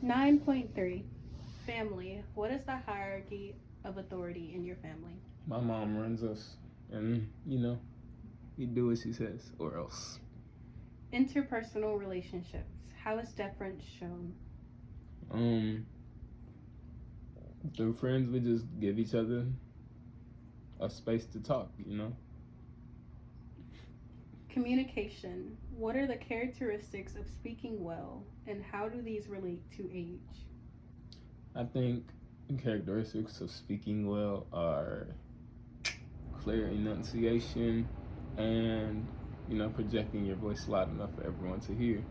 9.3. Family. What is the hierarchy of authority in your family? My mom runs us, and we do as she says, or else. Interpersonal relationships. How is deference shown? Um, through friends, we just give each other a space to talk. Communication. What are the characteristics of speaking well, and how do these relate to age? I think characteristics of speaking well are clear enunciation and projecting your voice loud enough for everyone to hear.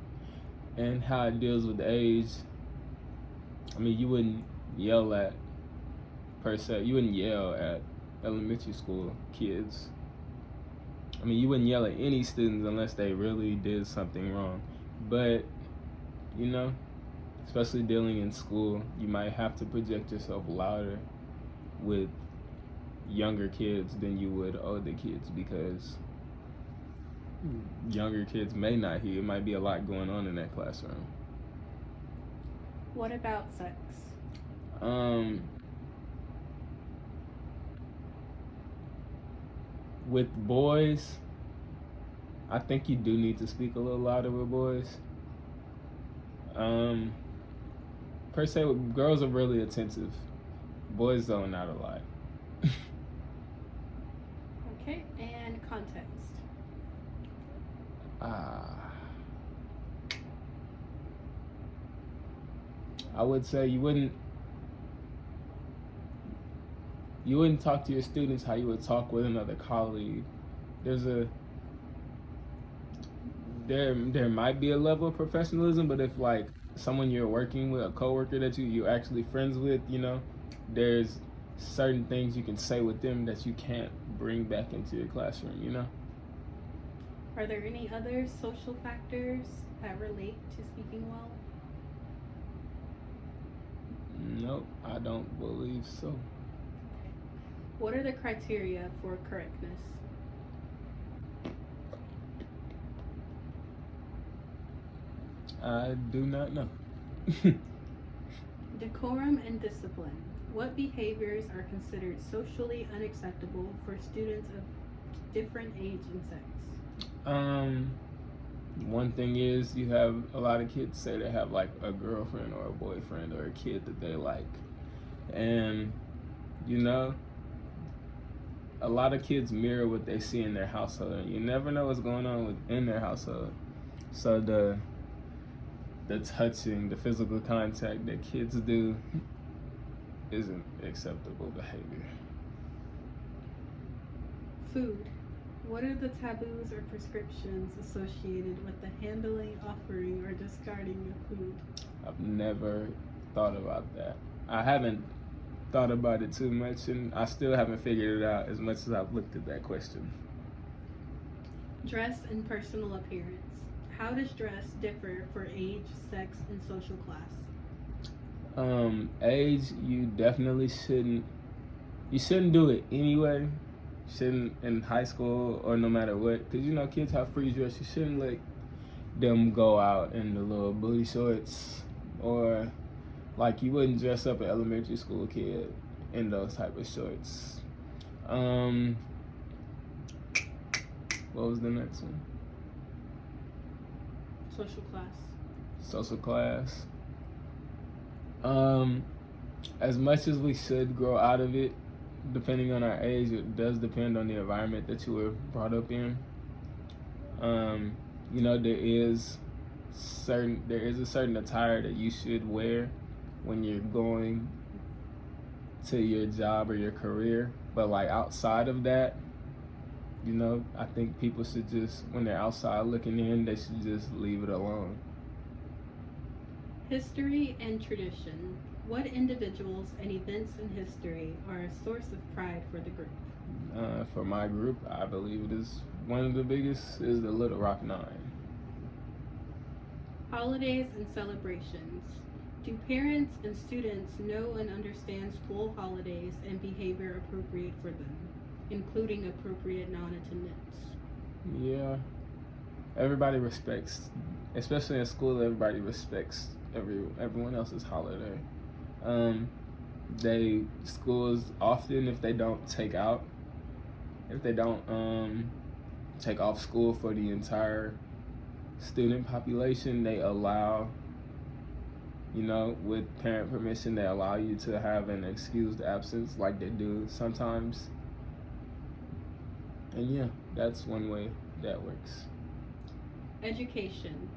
And how it deals with age, I mean, you wouldn't yell at per se. You wouldn't yell at elementary school kids. I mean, you wouldn't yell at any students unless they really did something wrong. But you know, especially dealing in school, you might have to project yourself louder with younger kids than you would older kids, because younger kids may not hear. It might be a lot going on in that classroom. What about sex? Um, with boys, I think you do need to speak a little louder with boys. Per se, girls are really attentive. Boys don't, not a lot. Okay, and context. I would say you wouldn't talk to your students how you would talk with another colleague. There might be a level of professionalism, but if like someone you're working with, a coworker that you're actually friends with, there's certain things you can say with them that you can't bring back into your classroom. Are there any other social factors that relate to speaking well? Nope, I don't believe so. Okay. What are the criteria for correctness? I do not know. Decorum and discipline. What behaviors are considered socially unacceptable for students of different age and sex? One thing is, you have a lot of kids say they have like a girlfriend or a boyfriend or a kid that they like, and a lot of kids mirror what they see in their household, and you never know what's going on within their household. So the touching, the physical contact that kids do isn't acceptable behavior. Food. What are the taboos or prescriptions associated with the handling, offering, or discarding of food? I've never thought about that. I haven't thought about it too much, and I still haven't figured it out as much as I've looked at that question. Dress and personal appearance. How does dress differ for age, sex, and social class? Age, you definitely shouldn't. You shouldn't do it anyway. Shouldn't in high school or no matter what, because kids have free dress. You shouldn't let them go out in the little booty shorts, or like you wouldn't dress up an elementary school kid in those type of shorts. What was the next one? Social class. Social class. As much as we should grow out of it, depending on our age, it does depend on the environment that you were brought up in. There is a certain attire that you should wear when you're going to your job or your career, but like outside of that, I think people should just, when they're outside looking in, they should just leave it alone. History and tradition. What individuals and events in history are a source of pride for the group? For my group, I believe it is one of the biggest is the Little Rock Nine. Holidays and celebrations. Do parents and students know and understand school holidays and behavior appropriate for them, including appropriate non-attendance? Yeah. Everybody respects, especially in school, everybody respects everyone else's holiday. Schools often, if they don't take off school for the entire student population, they allow, with parent permission, they allow you to have an excused absence like they do sometimes. And yeah, that's one way that works. Education.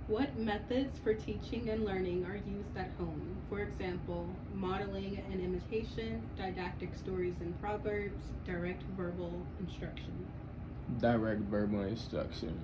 What methods for teaching and learning are used at home? For example, modeling and imitation, didactic stories and proverbs, direct verbal instruction. Direct verbal instruction.